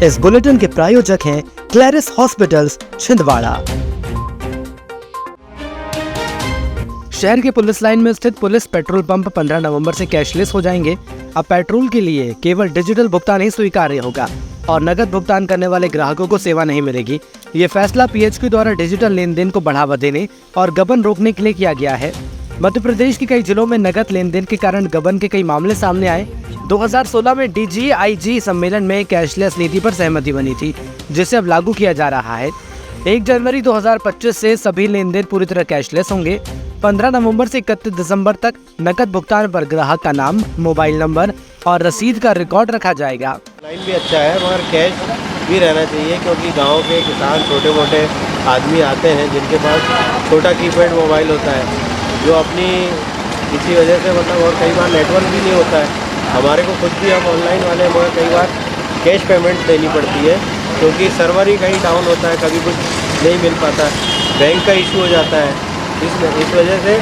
इस बुलेटिन के प्रायोजक हैं क्लैरिस हॉस्पिटल्स छिंदवाड़ा। शहर के पुलिस लाइन में स्थित पुलिस पेट्रोल पंप 15 नवंबर से कैशलेस हो जाएंगे। अब पेट्रोल के लिए केवल डिजिटल भुगतान ही स्वीकार्य होगा और नकद भुगतान करने वाले ग्राहकों को सेवा नहीं मिलेगी। ये फैसला पीएचक्यू द्वारा डिजिटल लेन देन को बढ़ावा देने और गबन रोकने के लिए किया गया है। मध्य प्रदेश के कई जिलों में नकद लेन देन के कारण गबन के कई मामले सामने आए। 2016 में DGIG सम्मेलन में कैशलेस नीति पर सहमति बनी थी, जिसे अब लागू किया जा रहा है। 1 जनवरी 2025 से सभी लेन देन पूरी तरह कैशलेस होंगे। 15 नवंबर से 31 दिसंबर तक नकद भुगतान पर ग्राहक का नाम, मोबाइल नंबर और रसीद का रिकॉर्ड रखा जाएगा। लाइन भी अच्छा है मगर कैश भी रहना चाहिए, क्योंकि गांव के किसान छोटे मोटे आदमी आते हैं जिनके पास छोटा कीपैड मोबाइल होता है, जो अपनी किसी वजह से मतलब, और कई बार नेटवर्क भी नहीं होता है। हमारे को खुद भी, हम ऑनलाइन वाले मगर कई बार कैश पेमेंट देनी पड़ती है, क्योंकि सर्वर ही कहीं डाउन होता है, कभी कुछ नहीं मिल पाता, बैंक का इशू हो जाता है। इस वजह से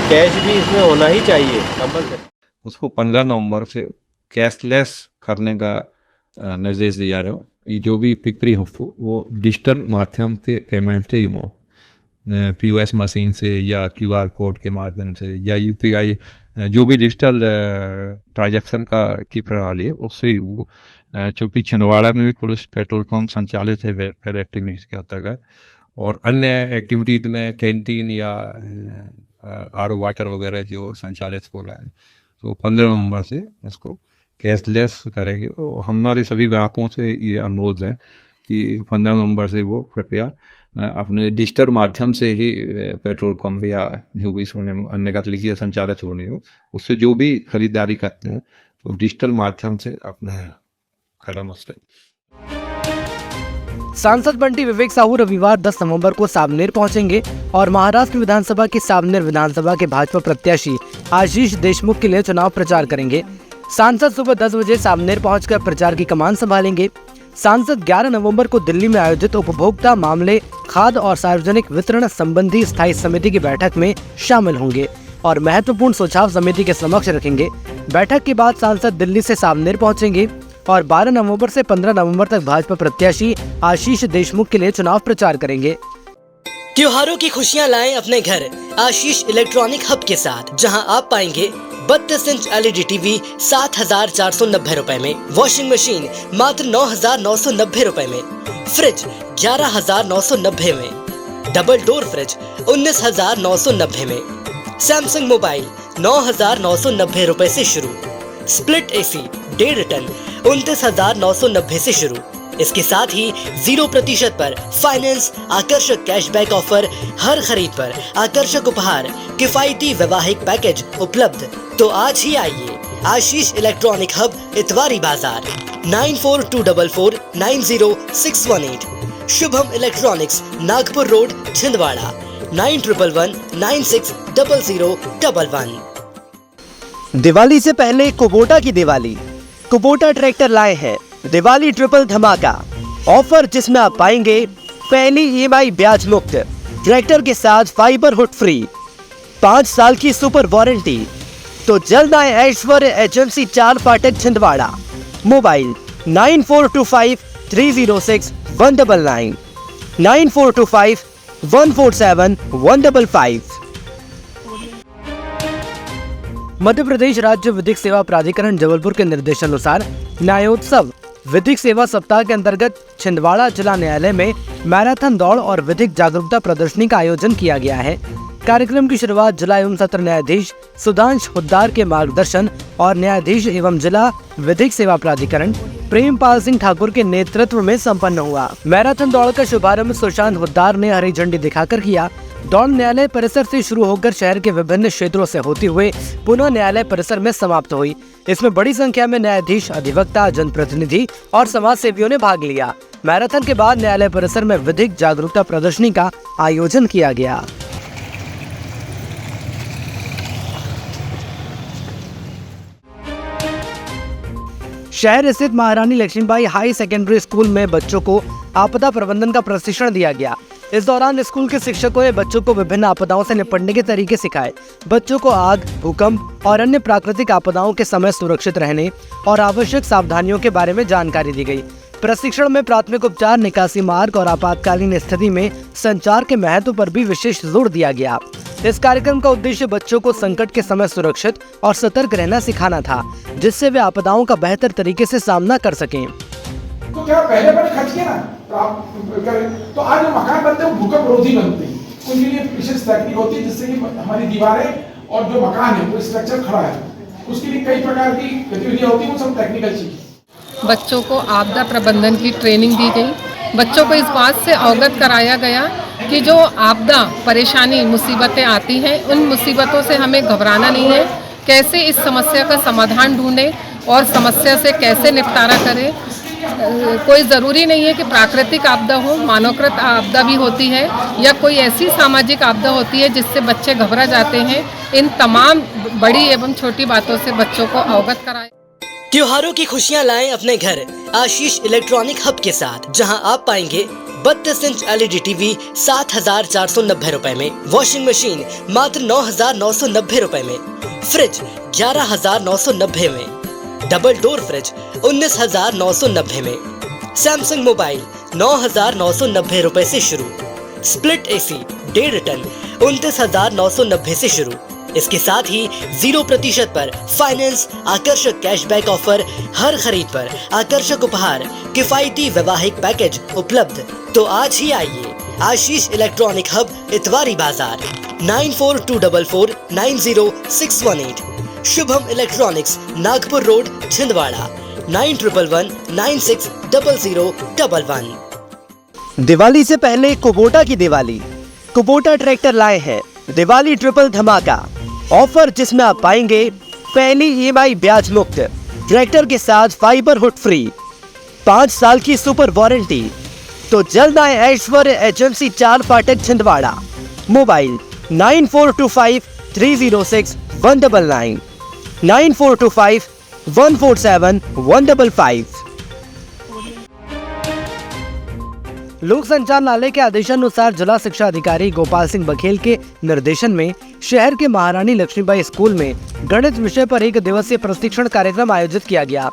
कैश भी इसमें होना ही चाहिए कंपलसरी। उसको 15 नवंबर से कैशलेस करने का निर्देश दिया रहा हूँ। ये जो भी बिक्री हो वो डिजिटल माध्यम से पेमेंट ही हो, POS मशीन से या QR कोड के माध्यम से या UPI, जो भी डिजिटल ट्रांजैक्शन की प्रणाली है उससे वो, चूँकि छिंदवाड़ा में भी पुलिस पेट्रोल पंप संचालित है वेलफेयर एक्टिविटीज़ के अंतर्गत, और अन्य एक्टिविटीज में कैंटीन या RO वाटर वगैरह जो संचालित हो रहा है, तो 15 नवंबर से इसको कैशलेस करेंगे। तो हमारे सभी ग्राहकों से ये अनुरोध है कि 15 नवंबर से वो कृपया अपने डिजिटल माध्यम से ही पेट्रोल पंप या जो भी अन्य गतिविधियाँ संचालित हो रही हो, उससे जो भी खरीदारी करते हैं तो डिजिटल माध्यम से अपना कदम उस सांसद बंटी विवेक साहू रविवार 10 नवंबर को सावनेर पहुंचेंगे और महाराष्ट्र विधानसभा की सावनेर विधानसभा के भाजपा प्रत्याशी आशीष देशमुख के लिए चुनाव प्रचार करेंगे। सांसद सुबह 10 बजे सावनेर पहुंचकर प्रचार की कमान संभालेंगे। सांसद 11 नवंबर को दिल्ली में आयोजित उपभोक्ता मामले, खाद्य और सार्वजनिक वितरण संबंधी स्थायी समिति की बैठक में शामिल होंगे और महत्वपूर्ण सुझाव समिति के समक्ष रखेंगे। बैठक के बाद सांसद दिल्ली से सावनेर पहुंचेंगे और 12 नवंबर से 15 नवंबर तक भाजपा प्रत्याशी आशीष देशमुख के लिए चुनाव प्रचार करेंगे। त्योहारों की खुशियां लाएं अपने घर आशीष इलेक्ट्रॉनिक हब के साथ, जहां आप पाएंगे 32 इंच LED टीवी 7,490 रुपए में, वॉशिंग मशीन मात्र 9,990 रुपए में, फ्रिज 11,990 में, डबल डोर फ्रिज 19,990 में, सैमसंग मोबाइल 9,990 रुपए से शुरू, स्प्लिट AC 1.5 टन 29,990 से शुरू। इसके साथ ही 0% पर फाइनेंस, आकर्षक कैशबैक ऑफर, हर खरीद पर आकर्षक उपहार, किफायती वैवाहिक पैकेज उपलब्ध। तो आज ही आइए आशीष इलेक्ट्रॉनिक हब, इतवारी बाजार, 9424490618, शुभम इलेक्ट्रॉनिक्स, नागपुर रोड, छिंदवाड़ा, 9111960011। दिवाली से पहले कुबोटा की दिवाली। कुबोटा ट्रैक्टर लाए हैं दिवाली ट्रिपल धमाका ऑफर, जिसमें आप पाएंगे पहली EMI ब्याज मुक्त, ट्रैक्टर के साथ फाइबर हुड फ्री, 5 साल की सुपर वारंटी। तो जल्द आए ऐश्वर्य एजेंसी 4 फाटक छिंदवाड़ा। मोबाइल 9425306199, 9425147155। मध्य प्रदेश राज्य विधिक सेवा प्राधिकरण जबलपुर के निर्देशानुसार न्यायोत्सव विधिक सेवा सप्ताह के अंतर्गत छिंदवाड़ा जिला न्यायालय में मैराथन दौड़ और विधिक जागरूकता प्रदर्शनी का आयोजन किया गया है। कार्यक्रम की शुरुआत जिला एवं सत्र न्यायाधीश सुधांश हुद्दार के मार्गदर्शन और न्यायाधीश एवं जिला विधिक सेवा प्राधिकरण प्रेमपाल सिंह ठाकुर के नेतृत्व में संपन्न हुआ। मैराथन दौड़ का शुभारंभ सुशांत हुद्दार ने हरी झंडी दिखाकर किया। दौड़ न्यायालय परिसर से शुरू होकर शहर के विभिन्न क्षेत्रों से होती हुए पुनः न्यायालय परिसर में समाप्त हुई। इसमें बड़ी संख्या में न्यायाधीश, अधिवक्ता, जनप्रतिनिधि और समाज सेवियों ने भाग लिया। मैराथन के बाद न्यायालय परिसर में विधिक जागरूकता प्रदर्शनी का आयोजन किया गया। शहर स्थित महारानी लक्ष्मीबाई हाई सेकेंडरी स्कूल में बच्चों को आपदा प्रबंधन का प्रशिक्षण दिया गया। इस दौरान स्कूल के शिक्षकों ने बच्चों को विभिन्न आपदाओं से निपटने के तरीके सिखाए। बच्चों को आग, भूकंप और अन्य प्राकृतिक आपदाओं के समय सुरक्षित रहने और आवश्यक सावधानियों के बारे में जानकारी दी गई। प्रशिक्षण में प्राथमिक उपचार, निकासी मार्ग और आपातकालीन स्थिति में संचार के महत्व पर भी विशेष जोर दिया गया। इस कार्यक्रम का उद्देश्य बच्चों को संकट के समय सुरक्षित और सतर्क रहना सिखाना था, जिससे वे आपदाओं का बेहतर तरीके से सामना कर सकें। तो क्या पहले बड़े खर्च किए ना तो आप करें, तो आज जो मकान बनते हैं वो भूकंप रोधी बनते हैं। उनके लिए विशेष तकनीक होती है जिससे कि हमारी दीवारें और जो मकान है वो स्ट्रक्चर खड़ा है, उसके लिए कई प्रकार की गतिविधियाँ होती हैं, वो सब टेक्निकल चीज़। बच्चों को आपदा प्रबंधन की ट्रेनिंग दी गई। बच्चों को इस बात से अवगत कराया गया कि जो आपदा, परेशानी, मुसीबतें आती हैं, उन मुसीबतों से हमें घबराना नहीं है, कैसे इस समस्या का समाधान ढूंढें और समस्या से कैसे निपटारा करें। कोई ज़रूरी नहीं है कि प्राकृतिक आपदा हो, मानवकृत आपदा भी होती है या कोई ऐसी सामाजिक आपदा होती है जिससे बच्चे घबरा जाते हैं। इन तमाम बड़ी एवं छोटी बातों से बच्चों को अवगत कराएं। त्योहारों की खुशियां लाएं अपने घर आशीष इलेक्ट्रॉनिक हब के साथ, जहां आप पाएंगे 32 इंच LED टीवी 7,490 रुपए में, वॉशिंग मशीन मात्र 9,990 रुपए में, फ्रिज 11,990 में, डबल डोर फ्रिज 19,990 में, सैमसंग मोबाइल 9,990 रुपए से शुरू, स्प्लिट AC 1.5 टन 29,990 से शुरू। इसके साथ ही 0% पर फाइनेंस, आकर्षक कैशबैक ऑफर, हर खरीद पर आकर्षक उपहार, किफायती वैवाहिक पैकेज उपलब्ध। तो आज ही आइए आशीष इलेक्ट्रॉनिक हब, इतवारी बाजार, 9424490618, शुभम इलेक्ट्रॉनिक्स, नागपुर रोड, छिंदवाड़ा, 9111960011। दिवाली से पहले कुबोटा की दिवाली। कुबोटा ट्रैक्टर लाए हैं दिवाली ट्रिपल धमाका ऑफर, जिसमें आप पाएंगे पहली EMI ब्याज मुक्त, ट्रैक्टर के साथ फाइबर हुड फ्री, 5 साल की सुपर वारंटी। तो जल्द आए ऐश्वर्य एजेंसी 4 फाटक छिंदवाड़ा। मोबाइल 9425306199, 9425147155। लोक संचालनालय के आदेशानुसार जिला शिक्षा अधिकारी गोपाल सिंह बघेल के निर्देशन में शहर के महारानी लक्ष्मीबाई स्कूल में गणित विषय पर 1 दिवसीय प्रशिक्षण कार्यक्रम आयोजित किया गया।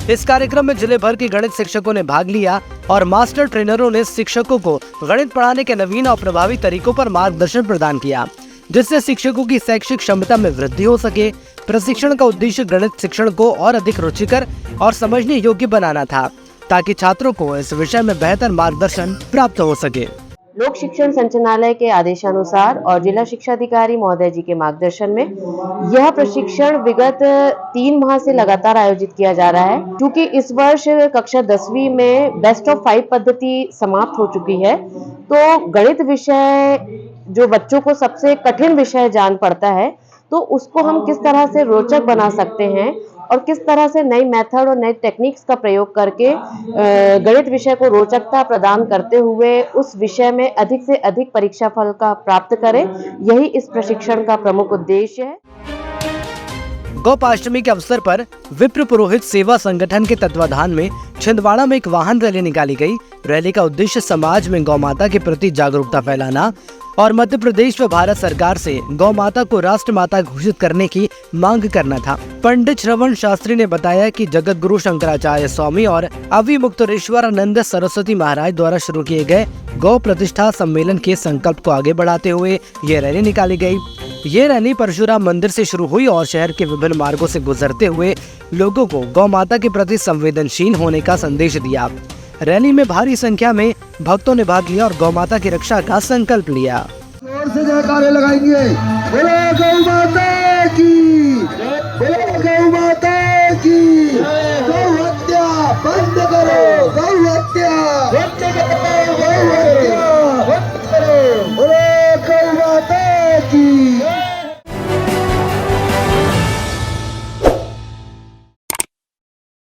इस कार्यक्रम में जिले भर के गणित शिक्षकों ने भाग लिया और मास्टर ट्रेनरों ने शिक्षकों को गणित पढ़ाने के नवीन और प्रभावी तरीकों पर मार्गदर्शन प्रदान किया, जिससे शिक्षकों की शैक्षिक क्षमता में वृद्धि हो सके। प्रशिक्षण का उद्देश्य गणित शिक्षण को और अधिक रुचिकर और समझने योग्य बनाना था, ताकि छात्रों को इस विषय में बेहतर मार्गदर्शन प्राप्त हो सके। लोक शिक्षण संचालनालय के आदेशानुसार और जिला शिक्षा अधिकारी महोदय जी के मार्गदर्शन में यह प्रशिक्षण विगत 3 माह से लगातार आयोजित किया जा रहा है। क्योंकि इस वर्ष कक्षा 10वीं में बेस्ट ऑफ 5 पद्धति समाप्त हो चुकी है, तो गणित विषय जो बच्चों को सबसे कठिन विषय जान पड़ता है, तो उसको हम किस तरह से रोचक बना सकते हैं और किस तरह से नई मेथड और नई टेक्निक्स का प्रयोग करके गणित विषय को रोचकता प्रदान करते हुए उस विषय में अधिक से अधिक परीक्षा फल का प्राप्त करें, यही इस प्रशिक्षण का प्रमुख उद्देश्य है। गोपाष्टमी के अवसर पर विप्र पुरोहित सेवा संगठन के तत्वाधान में छिंदवाड़ा में एक वाहन रैली निकाली गई। रैली का उद्देश्य समाज में गौ माता के प्रति जागरूकता फैलाना और मध्य प्रदेश व भारत सरकार से गौ माता को राष्ट्र माता घोषित करने की मांग करना था। पंडित श्रवण शास्त्री ने बताया कि जगत गुरु शंकराचार्य स्वामी और अविमुक्तेश्वरानंद सरस्वती महाराज द्वारा शुरू किए गए गौ प्रतिष्ठा सम्मेलन के संकल्प को आगे बढ़ाते हुए ये रैली निकाली गई। ये रैली परशुराम मंदिर से शुरू हुई और शहर के विभिन्न मार्गों से गुजरते हुए लोगों को गौ माता के प्रति संवेदनशील होने का संदेश दिया। रैली में भारी संख्या में भक्तों ने भाग लिया और गौ माता की रक्षा का संकल्प लिया। जोर से जयकारे लगाएंगे, बोलो गौ माता की।